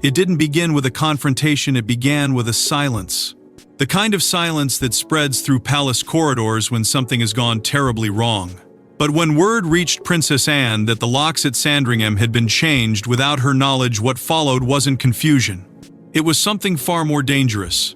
It didn't begin with a confrontation, it began with a silence. The kind of silence that spreads through palace corridors when something has gone terribly wrong. But when word reached Princess Anne that the locks at Sandringham had been changed without her knowledge, what followed wasn't confusion. It was something far more dangerous.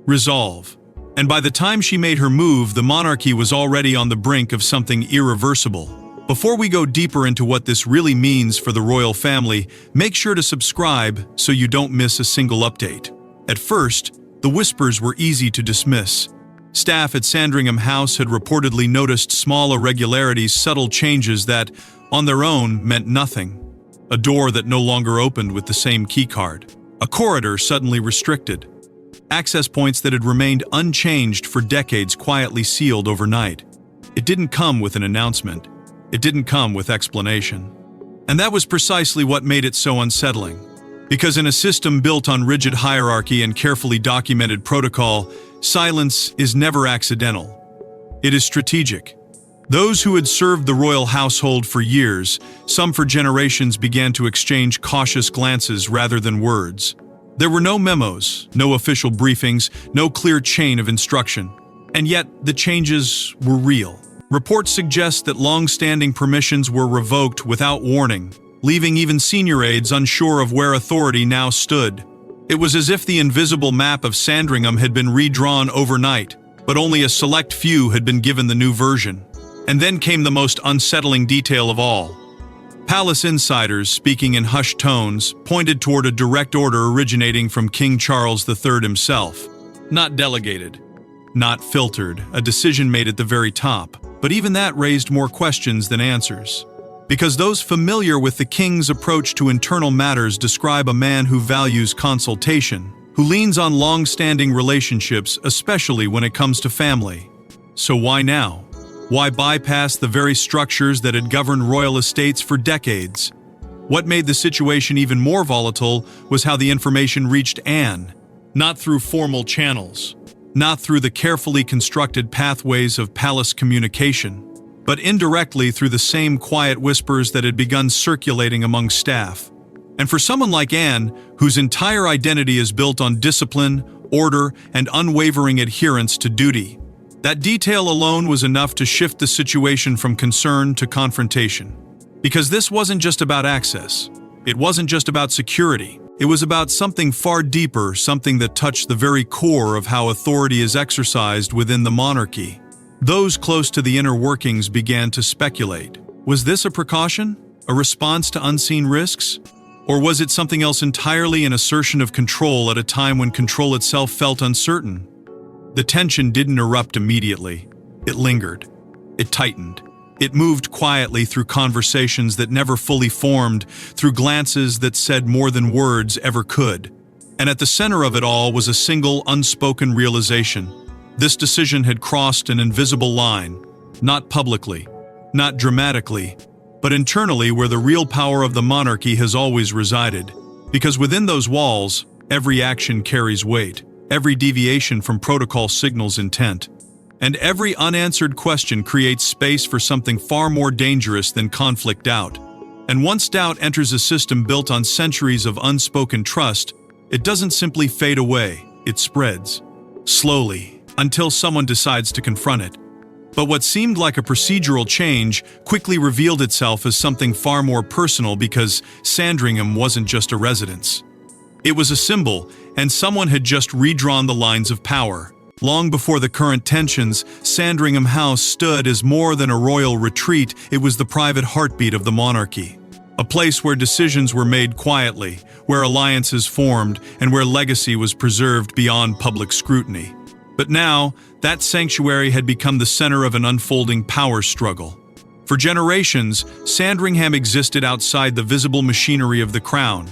Resolve. And by the time she made her move, the monarchy was already on the brink of something irreversible. Before we go deeper into what this really means for the royal family, make sure to subscribe so you don't miss a single update. At first, the whispers were easy to dismiss. Staff at Sandringham House had reportedly noticed small irregularities, subtle changes that, on their own, meant nothing. A door that no longer opened with the same keycard. A corridor suddenly restricted. Access points that had remained unchanged for decades quietly sealed overnight. It didn't come with an announcement. It didn't come with explanation. And that was precisely what made it so unsettling. Because in a system built on rigid hierarchy and carefully documented protocol, silence is never accidental. It is strategic. Those who had served the royal household for years, some for generations, began to exchange cautious glances rather than words. There were no memos, no official briefings, no clear chain of instruction. And yet, the changes were real. Reports suggest that long-standing permissions were revoked without warning, leaving even senior aides unsure of where authority now stood. It was as if the invisible map of Sandringham had been redrawn overnight, but only a select few had been given the new version. And then came the most unsettling detail of all. Palace insiders, speaking in hushed tones, pointed toward a direct order originating from King Charles III himself. Not delegated, not filtered, a decision made at the very top. But even that raised more questions than answers. Because those familiar with the king's approach to internal matters describe a man who values consultation, who leans on long-standing relationships, especially when it comes to family. So why now? Why bypass the very structures that had governed royal estates for decades? What made the situation even more volatile was how the information reached Anne, not through formal channels, not through the carefully constructed pathways of palace communication, but indirectly through the same quiet whispers that had begun circulating among staff. And for someone like Anne, whose entire identity is built on discipline, order, and unwavering adherence to duty, that detail alone was enough to shift the situation from concern to confrontation. Because this wasn't just about access. It wasn't just about security. It was about something far deeper, something that touched the very core of how authority is exercised within the monarchy. Those close to the inner workings began to speculate. Was this a precaution? A response to unseen risks? Or was it something else entirely, an assertion of control at a time when control itself felt uncertain? The tension didn't erupt immediately. It lingered. It tightened. It moved quietly through conversations that never fully formed, through glances that said more than words ever could. And at the center of it all was a single, unspoken realization. This decision had crossed an invisible line, not publicly, not dramatically, but internally, where the real power of the monarchy has always resided. Because within those walls, every action carries weight, every deviation from protocol signals intent, and every unanswered question creates space for something far more dangerous than conflict doubt. And once doubt enters a system built on centuries of unspoken trust, it doesn't simply fade away, it spreads. Slowly, until someone decides to confront it. But what seemed like a procedural change quickly revealed itself as something far more personal, because Sandringham wasn't just a residence. It was a symbol, and someone had just redrawn the lines of power. Long before the current tensions, Sandringham House stood as more than a royal retreat. It was the private heartbeat of the monarchy. A place where decisions were made quietly, where alliances formed, and where legacy was preserved beyond public scrutiny. But now, that sanctuary had become the center of an unfolding power struggle. For generations, Sandringham existed outside the visible machinery of the crown.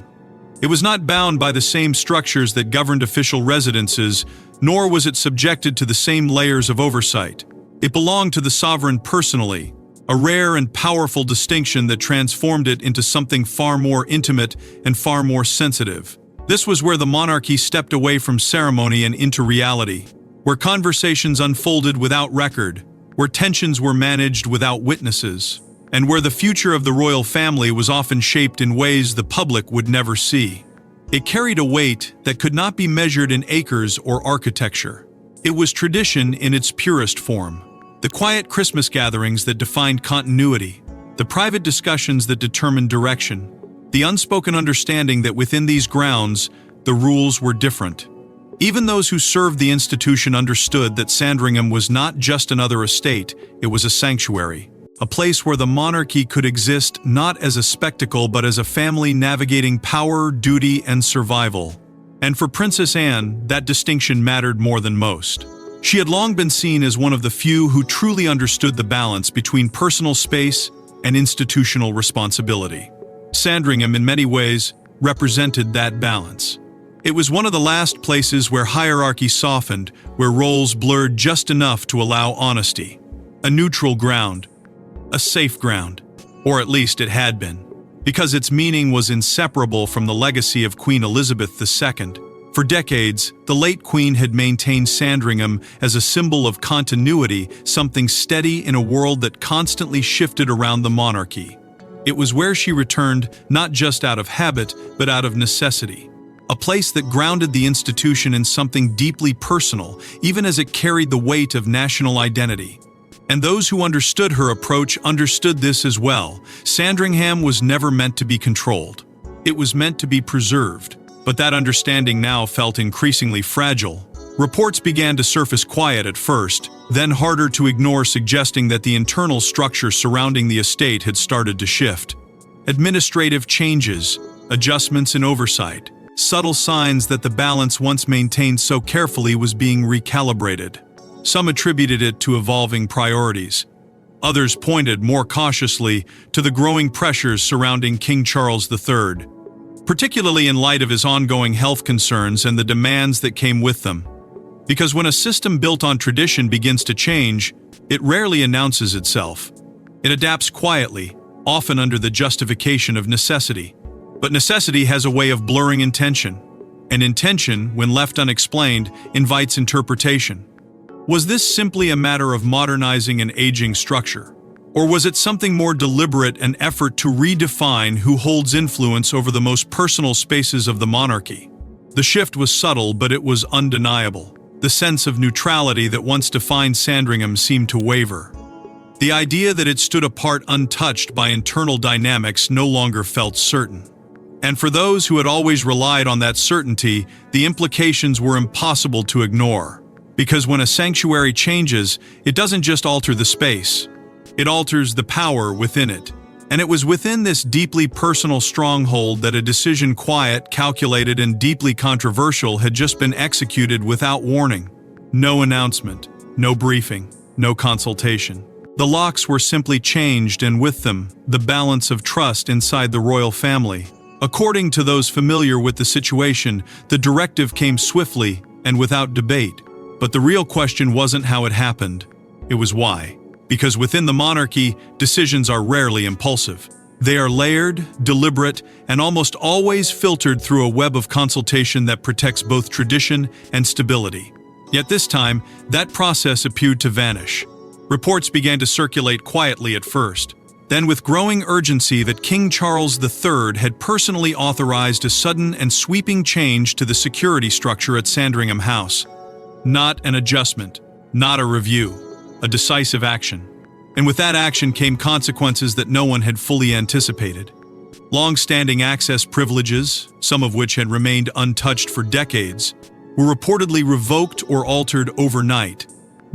It was not bound by the same structures that governed official residences, nor was it subjected to the same layers of oversight. It belonged to the sovereign personally, a rare and powerful distinction that transformed it into something far more intimate and far more sensitive. This was where the monarchy stepped away from ceremony and into reality, where conversations unfolded without record, where tensions were managed without witnesses, and where the future of the royal family was often shaped in ways the public would never see. It carried a weight that could not be measured in acres or architecture. It was tradition in its purest form. The quiet Christmas gatherings that defined continuity, the private discussions that determined direction, the unspoken understanding that within these grounds, the rules were different. Even those who served the institution understood that Sandringham was not just another estate, it was a sanctuary, a place where the monarchy could exist not as a spectacle but as a family navigating power, duty, and survival. And for Princess Anne, that distinction mattered more than most. She had long been seen as one of the few who truly understood the balance between personal space and institutional responsibility. Sandringham, in many ways, represented that balance. It was one of the last places where hierarchy softened, where roles blurred just enough to allow honesty. A neutral ground, a safe ground, or at least it had been, because its meaning was inseparable from the legacy of Queen Elizabeth II. For decades, the late Queen had maintained Sandringham as a symbol of continuity, something steady in a world that constantly shifted around the monarchy. It was where she returned not just out of habit, but out of necessity. A place that grounded the institution in something deeply personal, even as it carried the weight of national identity. And those who understood her approach understood this as well. Sandringham was never meant to be controlled. It was meant to be preserved. But that understanding now felt increasingly fragile. Reports began to surface quiet at first, then harder to ignore, suggesting that the internal structure surrounding the estate had started to shift. Administrative changes, adjustments in oversight, subtle signs that the balance once maintained so carefully was being recalibrated. Some attributed it to evolving priorities. Others pointed more cautiously to the growing pressures surrounding King Charles III, particularly in light of his ongoing health concerns and the demands that came with them. Because when a system built on tradition begins to change, it rarely announces itself. It adapts quietly, often under the justification of necessity. But necessity has a way of blurring intention, and intention, when left unexplained, invites interpretation. Was this simply a matter of modernizing an aging structure? Or was it something more deliberate, an effort to redefine who holds influence over the most personal spaces of the monarchy? The shift was subtle, but it was undeniable. The sense of neutrality that once defined Sandringham seemed to waver. The idea that it stood apart untouched by internal dynamics no longer felt certain. And for those who had always relied on that certainty, the implications were impossible to ignore. Because when a sanctuary changes, it doesn't just alter the space. It alters the power within it. And it was within this deeply personal stronghold that a decision quiet, calculated, and deeply controversial had just been executed without warning. No announcement, no briefing, no consultation. The locks were simply changed, and with them, the balance of trust inside the royal family. According to those familiar with the situation, the directive came swiftly and without debate. But the real question wasn't how it happened. It was why. Because within the monarchy, decisions are rarely impulsive. They are layered, deliberate, and almost always filtered through a web of consultation that protects both tradition and stability. Yet this time, that process appeared to vanish. Reports began to circulate quietly at first. Then, with growing urgency, that King Charles III had personally authorized a sudden and sweeping change to the security structure at Sandringham House. Not an adjustment, not a review, a decisive action. And with that action came consequences that no one had fully anticipated. Long-standing access privileges, some of which had remained untouched for decades, were reportedly revoked or altered overnight.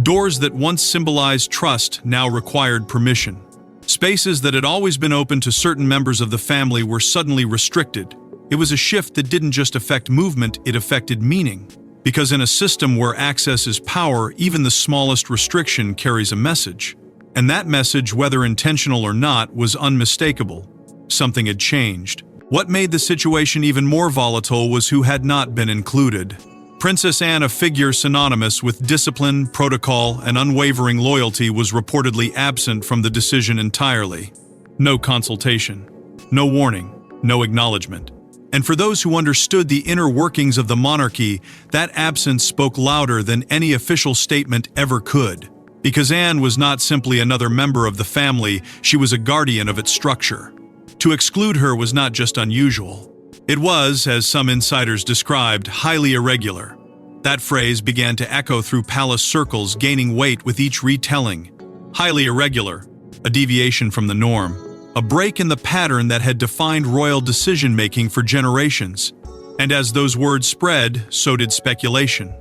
Doors that once symbolized trust now required permission. Spaces that had always been open to certain members of the family were suddenly restricted. It was a shift that didn't just affect movement, it affected meaning. Because in a system where access is power, even the smallest restriction carries a message. And that message, whether intentional or not, was unmistakable. Something had changed. What made the situation even more volatile was who had not been included. Princess Anne, a figure synonymous with discipline, protocol, and unwavering loyalty, was reportedly absent from the decision entirely. No consultation, no warning, no acknowledgement. And for those who understood the inner workings of the monarchy, that absence spoke louder than any official statement ever could. Because Anne was not simply another member of the family, she was a guardian of its structure. To exclude her was not just unusual. It was, as some insiders described, highly irregular. That phrase began to echo through palace circles, gaining weight with each retelling. Highly irregular, a deviation from the norm, a break in the pattern that had defined royal decision-making for generations. And as those words spread, so did speculation.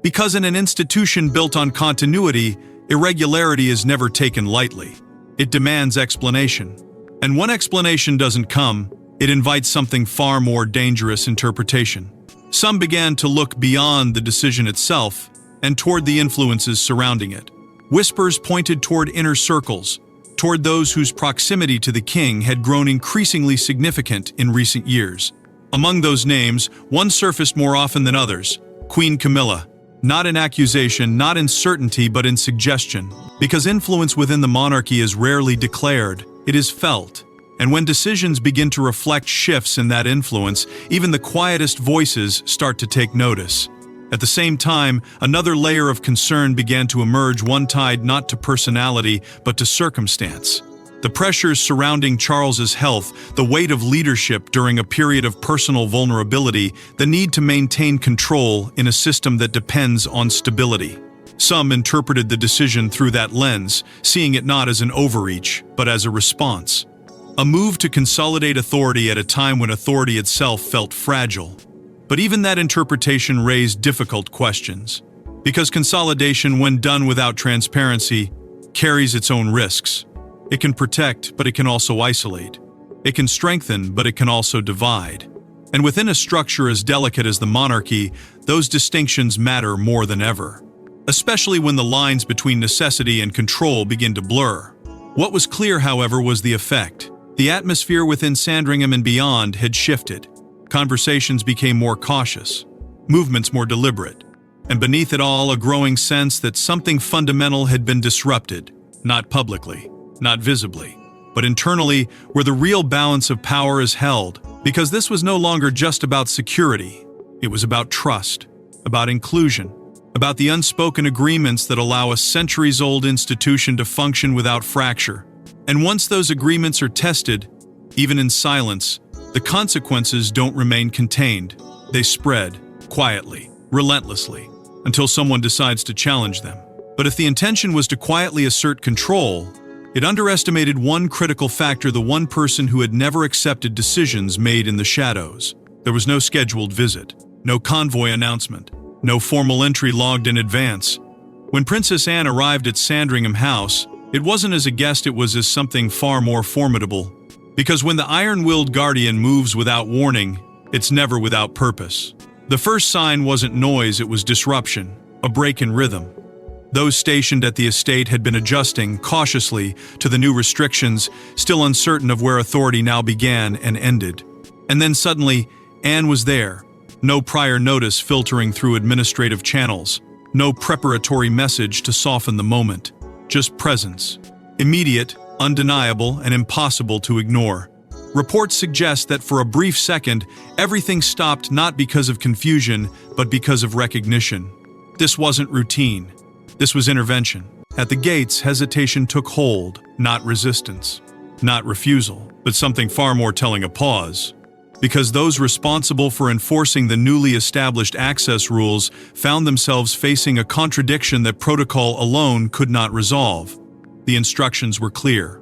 Because in an institution built on continuity, irregularity is never taken lightly. It demands explanation. And when explanation doesn't come, it invites something far more dangerous: interpretation. Some began to look beyond the decision itself and toward the influences surrounding it. Whispers pointed toward inner circles, toward those whose proximity to the king had grown increasingly significant in recent years. Among those names, one surfaced more often than others: Queen Camilla. Not in accusation, not in certainty, but in suggestion. Because influence within the monarchy is rarely declared, it is felt. And when decisions begin to reflect shifts in that influence, even the quietest voices start to take notice. At the same time, another layer of concern began to emerge, one tied not to personality, but to circumstance. The pressures surrounding Charles's health, the weight of leadership during a period of personal vulnerability, the need to maintain control in a system that depends on stability. Some interpreted the decision through that lens, seeing it not as an overreach, but as a response. A move to consolidate authority at a time when authority itself felt fragile. But even that interpretation raised difficult questions. Because consolidation, when done without transparency, carries its own risks. It can protect, but it can also isolate. It can strengthen, but it can also divide. And within a structure as delicate as the monarchy, those distinctions matter more than ever. Especially when the lines between necessity and control begin to blur. What was clear, however, was the effect. The atmosphere within Sandringham and beyond had shifted. Conversations became more cautious, movements more deliberate, and beneath it all, a growing sense that something fundamental had been disrupted, not publicly, not visibly, but internally, where the real balance of power is held. Because this was no longer just about security. It was about trust, about inclusion, about the unspoken agreements that allow a centuries-old institution to function without fracture. And once those agreements are tested, even in silence, the consequences don't remain contained. They spread, quietly, relentlessly, until someone decides to challenge them. But if the intention was to quietly assert control, it underestimated one critical factor: the one person who had never accepted decisions made in the shadows. There was no scheduled visit, no convoy announcement, no formal entry logged in advance. When Princess Anne arrived at Sandringham House, it wasn't as a guest, it was as something far more formidable. Because when the iron-willed guardian moves without warning, it's never without purpose. The first sign wasn't noise, it was disruption, a break in rhythm. Those stationed at the estate had been adjusting cautiously to the new restrictions, still uncertain of where authority now began and ended. And then suddenly, Anne was there. No prior notice filtering through administrative channels. No preparatory message to soften the moment. Just presence. Immediate, undeniable, and impossible to ignore. Reports suggest that for a brief second, everything stopped, not because of confusion, but because of recognition. This wasn't routine. This was intervention. At the gates, hesitation took hold, not resistance. Not refusal, but something far more telling: a pause. Because those responsible for enforcing the newly established access rules found themselves facing a contradiction that protocol alone could not resolve. The instructions were clear.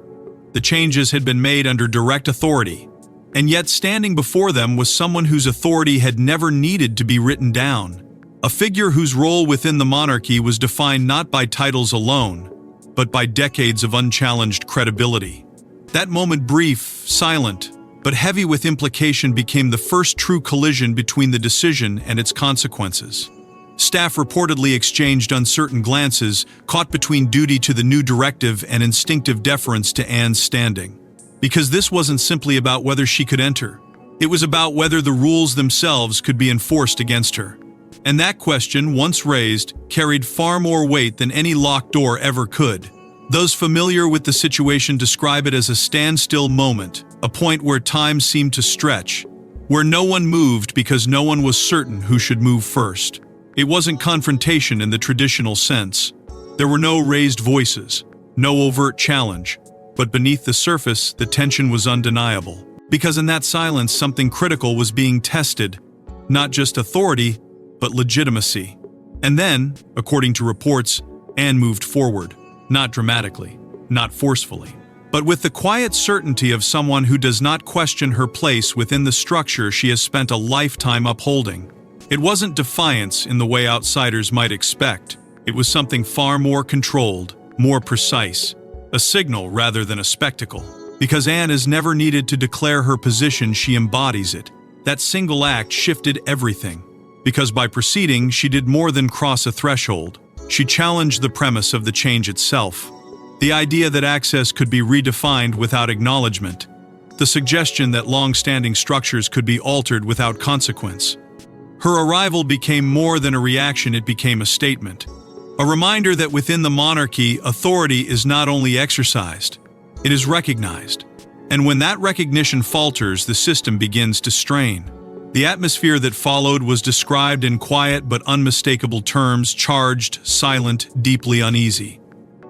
The changes had been made under direct authority, and yet standing before them was someone whose authority had never needed to be written down. A figure whose role within the monarchy was defined not by titles alone, but by decades of unchallenged credibility. That moment, brief, silent, but heavy with implication, became the first true collision between the decision and its consequences. Staff reportedly exchanged uncertain glances, caught between duty to the new directive and instinctive deference to Anne's standing. Because this wasn't simply about whether she could enter. It was about whether the rules themselves could be enforced against her. And that question, once raised, carried far more weight than any locked door ever could. Those familiar with the situation describe it as a standstill moment, a point where time seemed to stretch, where no one moved because no one was certain who should move first. It wasn't confrontation in the traditional sense. There were no raised voices, no overt challenge, but beneath the surface, the tension was undeniable. Because in that silence, something critical was being tested. Not just authority, but legitimacy. And then, according to reports, Anne moved forward. Not dramatically, not forcefully, but with the quiet certainty of someone who does not question her place within the structure she has spent a lifetime upholding. It wasn't defiance in the way outsiders might expect. It was something far more controlled, more precise, a signal rather than a spectacle. Because Anne is never needed to declare her position, she embodies it. That single act shifted everything. Because by proceeding, she did more than cross a threshold. She challenged the premise of the change itself. The idea that access could be redefined without acknowledgement. The suggestion that long-standing structures could be altered without consequence. Her arrival became more than a reaction, it became a statement. A reminder that within the monarchy, authority is not only exercised, it is recognized. And when that recognition falters, the system begins to strain. The atmosphere that followed was described in quiet but unmistakable terms: charged, silent, deeply uneasy.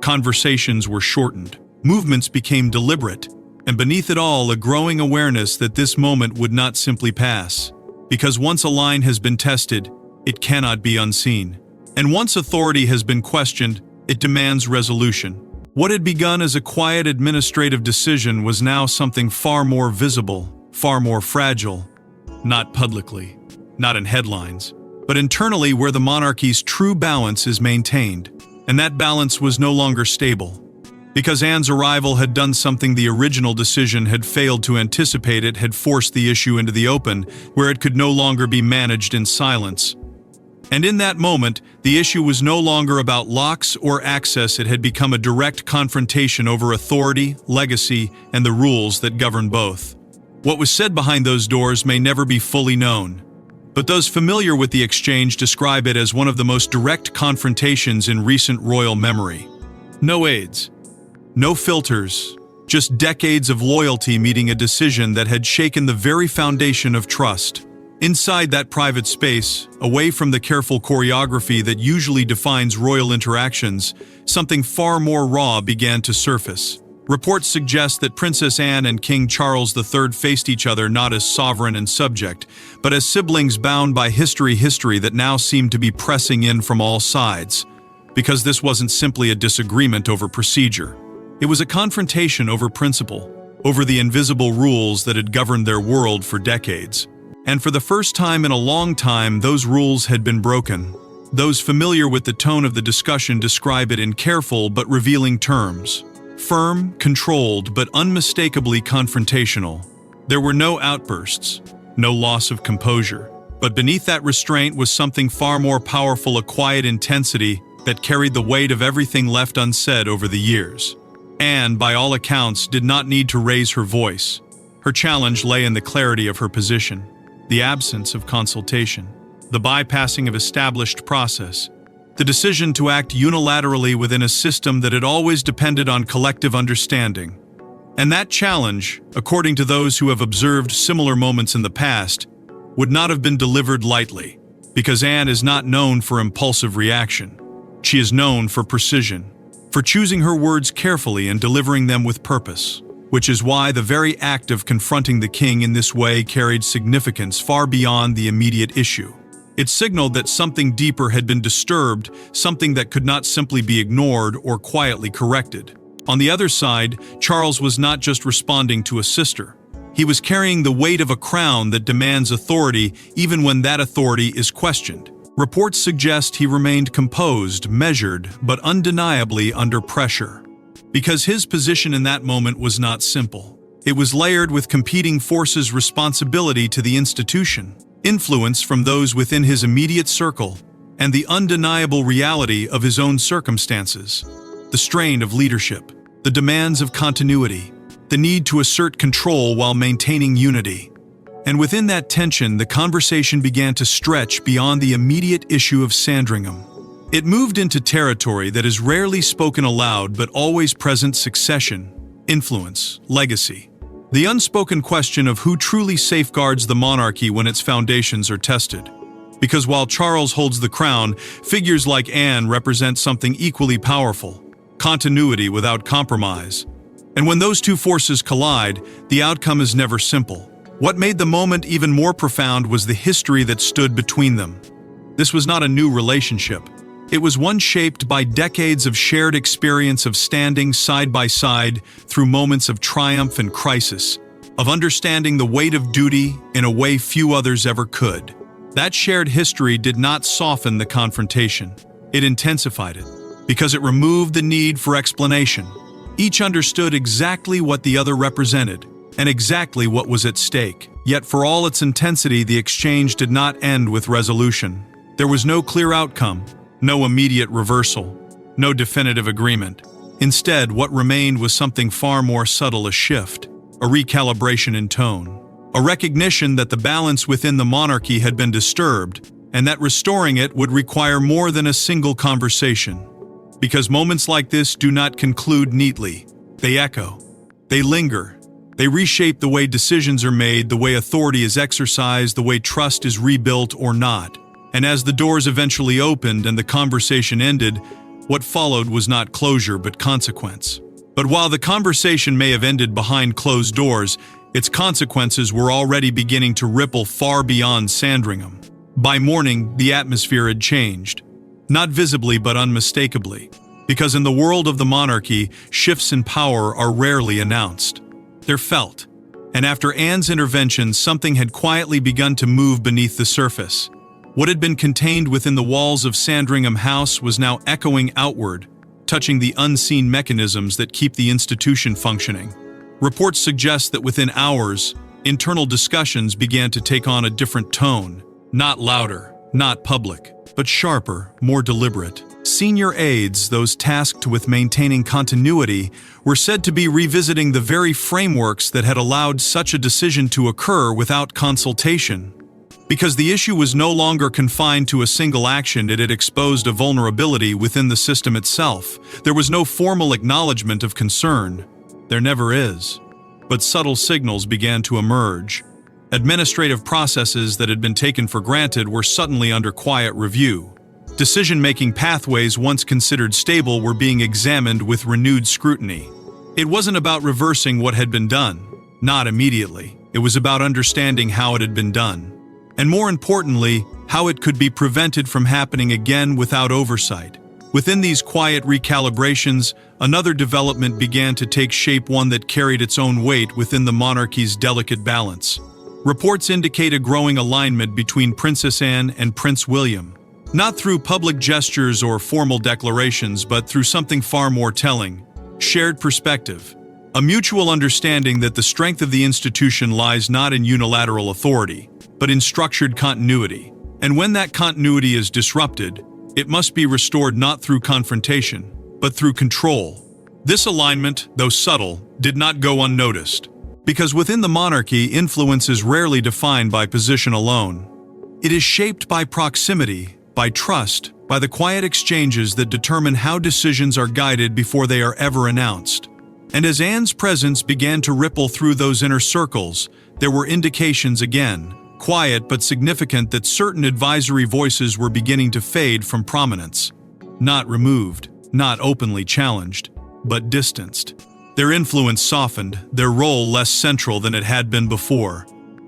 Conversations were shortened. Movements became deliberate. And beneath it all, a growing awareness that this moment would not simply pass. Because once a line has been tested, it cannot be unseen. And once authority has been questioned, it demands resolution. What had begun as a quiet administrative decision was now something far more visible, far more fragile. Not publicly, not in headlines, but internally where the monarchy's true balance is maintained. And that balance was no longer stable. Because Anne's arrival had done something the original decision had failed to anticipate. It had forced the issue into the open, where it could no longer be managed in silence. And in that moment, the issue was no longer about locks or access. It had become a direct confrontation over authority, legacy, and the rules that govern both. What was said behind those doors may never be fully known, but those familiar with the exchange describe it as one of the most direct confrontations in recent royal memory. No aides, no filters, just decades of loyalty meeting a decision that had shaken the very foundation of trust. Inside that private space, away from the careful choreography that usually defines royal interactions, something far more raw began to surface. Reports suggest that Princess Anne and King Charles III faced each other not as sovereign and subject, but as siblings bound by history that now seemed to be pressing in from all sides. Because this wasn't simply a disagreement over procedure. It was a confrontation over principle, over the invisible rules that had governed their world for decades. And for the first time in a long time, those rules had been broken. Those familiar with the tone of the discussion describe it in careful but revealing terms. Firm, controlled, but unmistakably confrontational. There were no outbursts, no loss of composure. But beneath that restraint was something far more powerful, a quiet intensity that carried the weight of everything left unsaid over the years. Anne, by all accounts, did not need to raise her voice. Her challenge lay in the clarity of her position. The absence of consultation, the bypassing of established process, the decision to act unilaterally within a system that had always depended on collective understanding. And that challenge, according to those who have observed similar moments in the past, would not have been delivered lightly, because Anne is not known for impulsive reaction. She is known for precision, for choosing her words carefully and delivering them with purpose. Which is why the very act of confronting the king in this way carried significance far beyond the immediate issue. It signaled that something deeper had been disturbed, something that could not simply be ignored or quietly corrected. On the other side, Charles was not just responding to a sister. He was carrying the weight of a crown that demands authority even when that authority is questioned. Reports suggest he remained composed, measured, but undeniably under pressure. Because his position in that moment was not simple. It was layered with competing forces: responsibility to the institution, influence from those within his immediate circle, and the undeniable reality of his own circumstances. The strain of leadership, the demands of continuity, the need to assert control while maintaining unity. And within that tension, the conversation began to stretch beyond the immediate issue of Sandringham. It moved into territory that is rarely spoken aloud but always present: succession, influence, legacy. The unspoken question of who truly safeguards the monarchy when its foundations are tested. Because while Charles holds the crown, figures like Anne represent something equally powerful: continuity without compromise. And when those two forces collide, the outcome is never simple. What made the moment even more profound was the history that stood between them. This was not a new relationship. It was one shaped by decades of shared experience of standing side by side through moments of triumph and crisis, of understanding the weight of duty in a way few others ever could. That shared history did not soften the confrontation. It intensified it, because it removed the need for explanation. Each understood exactly what the other represented, and exactly what was at stake. Yet for all its intensity, the exchange did not end with resolution. There was no clear outcome, no immediate reversal, no definitive agreement. Instead, what remained was something far more subtle: a shift, a recalibration in tone, a recognition that the balance within the monarchy had been disturbed, and that restoring it would require more than a single conversation. Because moments like this do not conclude neatly. They echo. They linger. They reshape the way decisions are made, the way authority is exercised, the way trust is rebuilt or not. And as the doors eventually opened and the conversation ended, what followed was not closure but consequence. But while the conversation may have ended behind closed doors, its consequences were already beginning to ripple far beyond Sandringham. By morning, the atmosphere had changed. Not visibly but unmistakably. Because in the world of the monarchy, shifts in power are rarely announced. They're felt. And after Anne's intervention, something had quietly begun to move beneath the surface. What had been contained within the walls of Sandringham House was now echoing outward, touching the unseen mechanisms that keep the institution functioning. Reports suggest that within hours, internal discussions began to take on a different tone. Not louder, not public, but sharper, more deliberate. Senior aides, those tasked with maintaining continuity, were said to be revisiting the very frameworks that had allowed such a decision to occur without consultation. Because the issue was no longer confined to a single action, it had exposed a vulnerability within the system itself. There was no formal acknowledgement of concern. There never is. But subtle signals began to emerge. Administrative processes that had been taken for granted were suddenly under quiet review. Decision-making pathways once considered stable were being examined with renewed scrutiny. It wasn't about reversing what had been done. Not immediately. It was about understanding how it had been done. And more importantly, how it could be prevented from happening again without oversight. Within these quiet recalibrations, another development began to take shape, one that carried its own weight within the monarchy's delicate balance. Reports indicate a growing alignment between Princess Anne and Prince William. Not through public gestures or formal declarations, but through something far more telling: shared perspective. A mutual understanding that the strength of the institution lies not in unilateral authority, but in structured continuity. And when that continuity is disrupted, it must be restored not through confrontation, but through control. This alignment, though subtle, did not go unnoticed. Because within the monarchy, influence is rarely defined by position alone. It is shaped by proximity, by trust, by the quiet exchanges that determine how decisions are guided before they are ever announced. And as Anne's presence began to ripple through those inner circles, there were indications again, quiet but significant, that certain advisory voices were beginning to fade from prominence. Not removed, not openly challenged, but distanced. Their influence softened, their role less central than it had been before.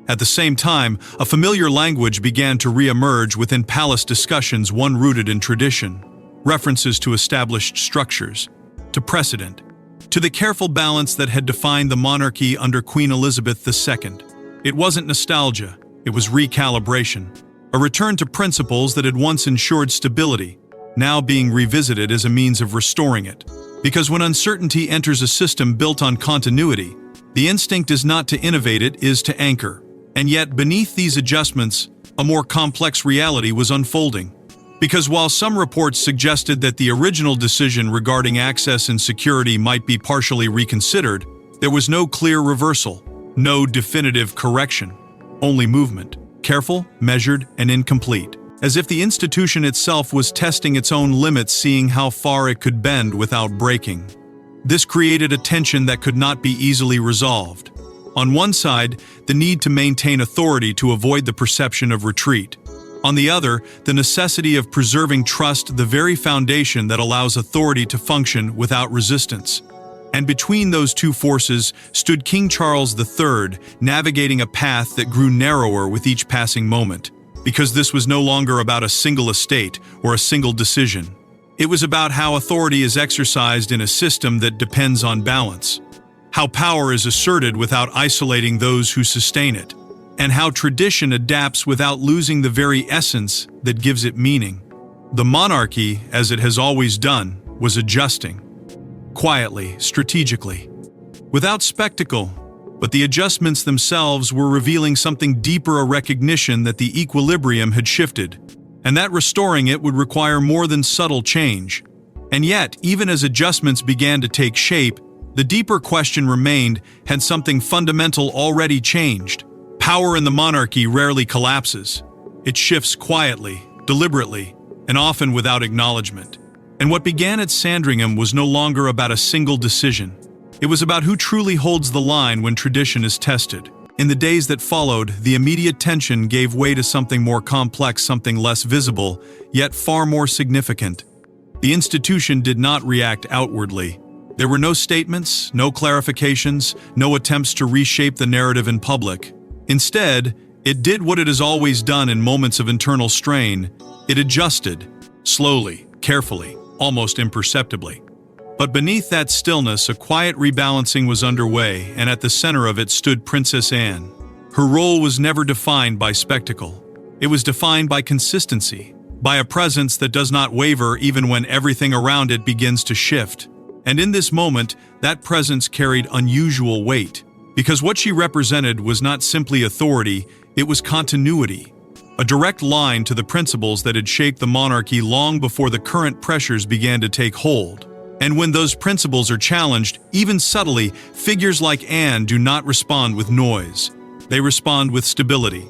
At the same time, a familiar language began to re-emerge within palace discussions, one rooted in tradition. References to established structures, to precedent, to the careful balance that had defined the monarchy under Queen Elizabeth II. It wasn't nostalgia, it was recalibration. A return to principles that had once ensured stability, now being revisited as a means of restoring it. Because when uncertainty enters a system built on continuity, the instinct is not to innovate, it is to anchor. And yet, beneath these adjustments, a more complex reality was unfolding. Because while some reports suggested that the original decision regarding access and security might be partially reconsidered, there was no clear reversal, no definitive correction, only movement, careful, measured, and incomplete. As if the institution itself was testing its own limits, seeing how far it could bend without breaking. This created a tension that could not be easily resolved. On one side, the need to maintain authority to avoid the perception of retreat. On the other, the necessity of preserving trust, the very foundation that allows authority to function without resistance. And between those two forces stood King Charles III, navigating a path that grew narrower with each passing moment, because this was no longer about a single estate or a single decision. It was about how authority is exercised in a system that depends on balance, how power is asserted without isolating those who sustain it, and how tradition adapts without losing the very essence that gives it meaning. The monarchy, as it has always done, was adjusting. Quietly, strategically, without spectacle, but the adjustments themselves were revealing something deeper, a recognition that the equilibrium had shifted, and that restoring it would require more than subtle change. And yet, even as adjustments began to take shape, the deeper question remained: had something fundamental already changed? Power in the monarchy rarely collapses. It shifts quietly, deliberately, and often without acknowledgement. And what began at Sandringham was no longer about a single decision. It was about who truly holds the line when tradition is tested. In the days that followed, the immediate tension gave way to something more complex, something less visible, yet far more significant. The institution did not react outwardly. There were no statements, no clarifications, no attempts to reshape the narrative in public. Instead, it did what it has always done in moments of internal strain. It adjusted, slowly, carefully, almost imperceptibly. But beneath that stillness, a quiet rebalancing was underway, and at the center of it stood Princess Anne. Her role was never defined by spectacle. It was defined by consistency, by a presence that does not waver even when everything around it begins to shift. And in this moment, that presence carried unusual weight, because what she represented was not simply authority, it was continuity. A direct line to the principles that had shaped the monarchy long before the current pressures began to take hold. And when those principles are challenged, even subtly, figures like Anne do not respond with noise. They respond with stability.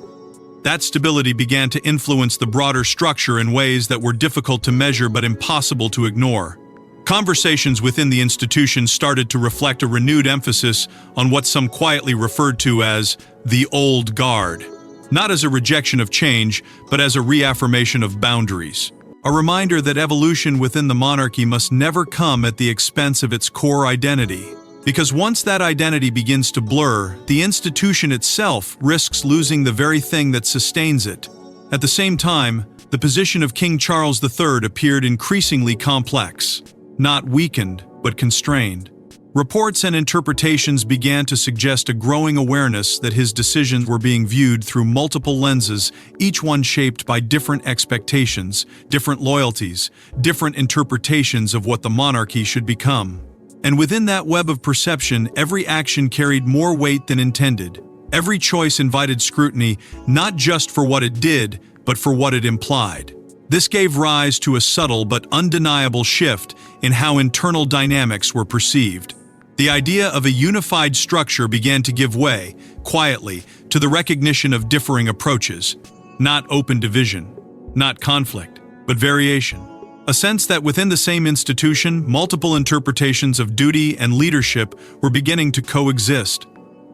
That stability began to influence the broader structure in ways that were difficult to measure but impossible to ignore. Conversations within the institution started to reflect a renewed emphasis on what some quietly referred to as the old guard. Not as a rejection of change, but as a reaffirmation of boundaries. A reminder that evolution within the monarchy must never come at the expense of its core identity. Because once that identity begins to blur, the institution itself risks losing the very thing that sustains it. At the same time, the position of King Charles III appeared increasingly complex. Not weakened, but constrained. Reports and interpretations began to suggest a growing awareness that his decisions were being viewed through multiple lenses, each one shaped by different expectations, different loyalties, different interpretations of what the monarchy should become. And within that web of perception, every action carried more weight than intended. Every choice invited scrutiny, not just for what it did, but for what it implied. This gave rise to a subtle but undeniable shift in how internal dynamics were perceived. The idea of a unified structure began to give way, quietly, to the recognition of differing approaches. Not open division, not conflict, but variation. A sense that within the same institution, multiple interpretations of duty and leadership were beginning to coexist.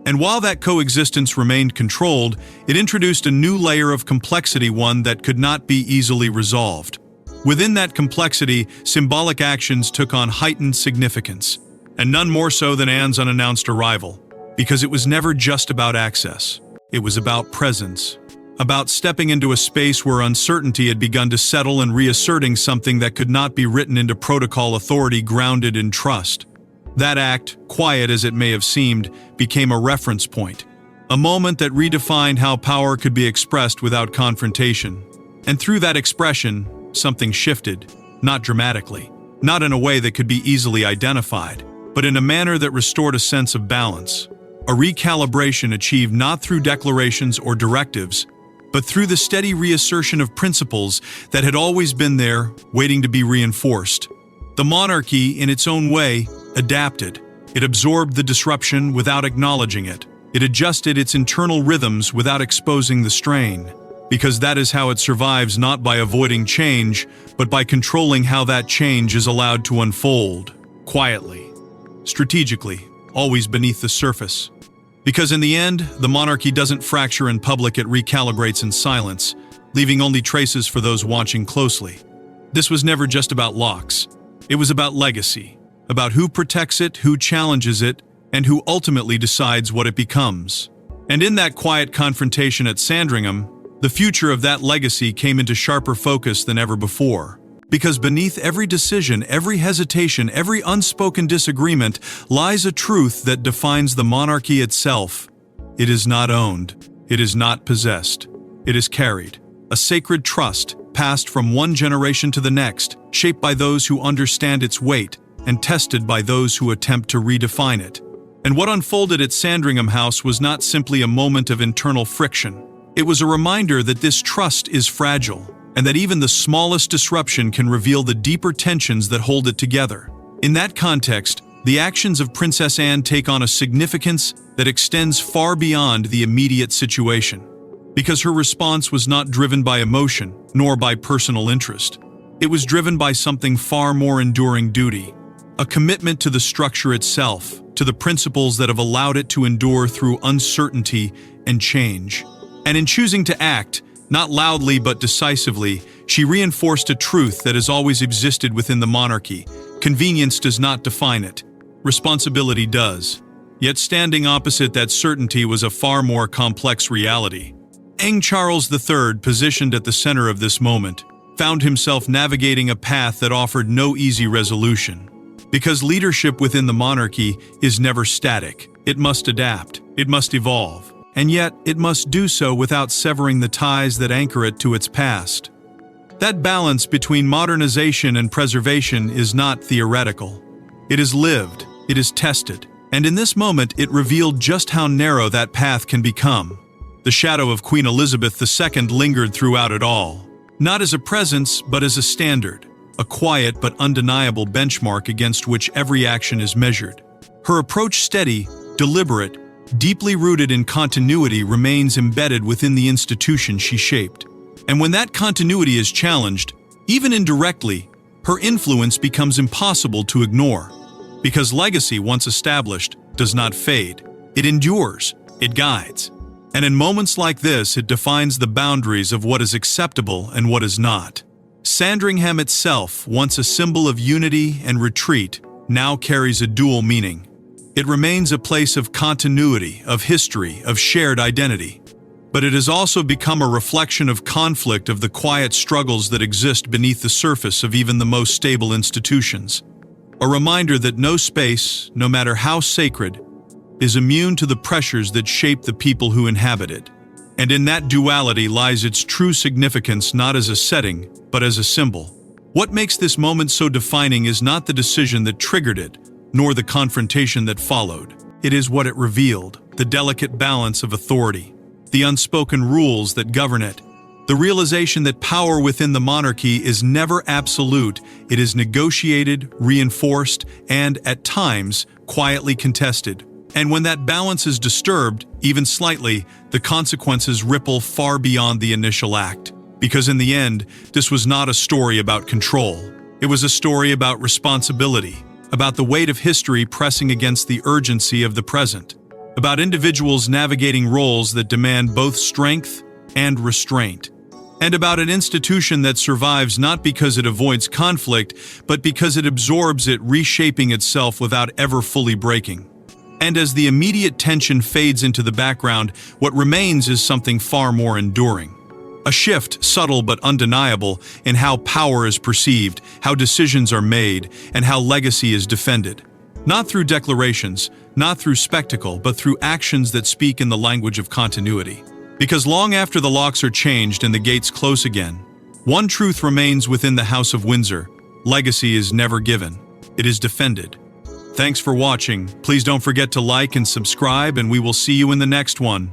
And while that coexistence remained controlled, it introduced a new layer of complexity, one that could not be easily resolved. Within that complexity, symbolic actions took on heightened significance, and none more so than Anne's unannounced arrival, because it was never just about access. It was about presence, about stepping into a space where uncertainty had begun to settle and reasserting something that could not be written into protocol, authority grounded in trust. That act, quiet as it may have seemed, became a reference point, a moment that redefined how power could be expressed without confrontation. And through that expression, something shifted, not dramatically, not in a way that could be easily identified, but in a manner that restored a sense of balance. A recalibration achieved not through declarations or directives, but through the steady reassertion of principles that had always been there, waiting to be reinforced. The monarchy, in its own way, adapted. It absorbed the disruption without acknowledging it. It adjusted its internal rhythms without exposing the strain. Because that is how it survives, not by avoiding change, but by controlling how that change is allowed to unfold. Quietly. Strategically. Always beneath the surface. Because in the end, the monarchy doesn't fracture in public, it recalibrates in silence, leaving only traces for those watching closely. This was never just about locks. It was about legacy. about who protects it, who challenges it, and who ultimately decides what it becomes. And in that quiet confrontation at Sandringham, the future of that legacy came into sharper focus than ever before. Because beneath every decision, every hesitation, every unspoken disagreement lies a truth that defines the monarchy itself. It is not owned. It is not possessed. It is carried. A sacred trust, passed from one generation to the next, shaped by those who understand its weight, and tested by those who attempt to redefine it. And what unfolded at Sandringham House was not simply a moment of internal friction. It was a reminder that this trust is fragile, and that even the smallest disruption can reveal the deeper tensions that hold it together. In that context, the actions of Princess Anne take on a significance that extends far beyond the immediate situation. Because her response was not driven by emotion, nor by personal interest. It was driven by something far more enduring: duty. A commitment to the structure itself, to the principles that have allowed it to endure through uncertainty and change. And in choosing to act, not loudly but decisively, she reinforced a truth that has always existed within the monarchy. Convenience does not define it. Responsibility does. Yet standing opposite that certainty was a far more complex reality. King Charles III, positioned at the center of this moment, found himself navigating a path that offered no easy resolution. Because leadership within the monarchy is never static. It must adapt. It must evolve. And yet, it must do so without severing the ties that anchor it to its past. That balance between modernization and preservation is not theoretical. It is lived. It is tested. And in this moment, it revealed just how narrow that path can become. The shadow of Queen Elizabeth II lingered throughout it all. Not as a presence, but as a standard. A quiet but undeniable benchmark against which every action is measured. Her approach, steady, deliberate, deeply rooted in continuity, remains embedded within the institution she shaped. And when that continuity is challenged, even indirectly, her influence becomes impossible to ignore. Because legacy, once established, does not fade. It endures. It guides. And in moments like this, it defines the boundaries of what is acceptable and what is not. Sandringham itself, once a symbol of unity and retreat, now carries a dual meaning. It remains a place of continuity, of history, of shared identity. But it has also become a reflection of conflict, of the quiet struggles that exist beneath the surface of even the most stable institutions. A reminder that no space, no matter how sacred, is immune to the pressures that shape the people who inhabit it. And in that duality lies its true significance, not as a setting, but as a symbol. What makes this moment so defining is not the decision that triggered it, nor the confrontation that followed. It is what it revealed: the delicate balance of authority, the unspoken rules that govern it, the realization that power within the monarchy is never absolute. It is negotiated, reinforced, and, at times, quietly contested. And when that balance is disturbed, even slightly, the consequences ripple far beyond the initial act. Because in the end, this was not a story about control. It was a story about responsibility, about the weight of history pressing against the urgency of the present, about individuals navigating roles that demand both strength and restraint, and about an institution that survives not because it avoids conflict, but because it absorbs it, reshaping itself without ever fully breaking. And as the immediate tension fades into the background, what remains is something far more enduring. A shift, subtle but undeniable, in how power is perceived, how decisions are made, and how legacy is defended. Not through declarations, not through spectacle, but through actions that speak in the language of continuity. Because long after the locks are changed and the gates close again, one truth remains within the House of Windsor: legacy is never given, it is defended. Thanks for watching. Please don't forget to like and subscribe, and we will see you in the next one.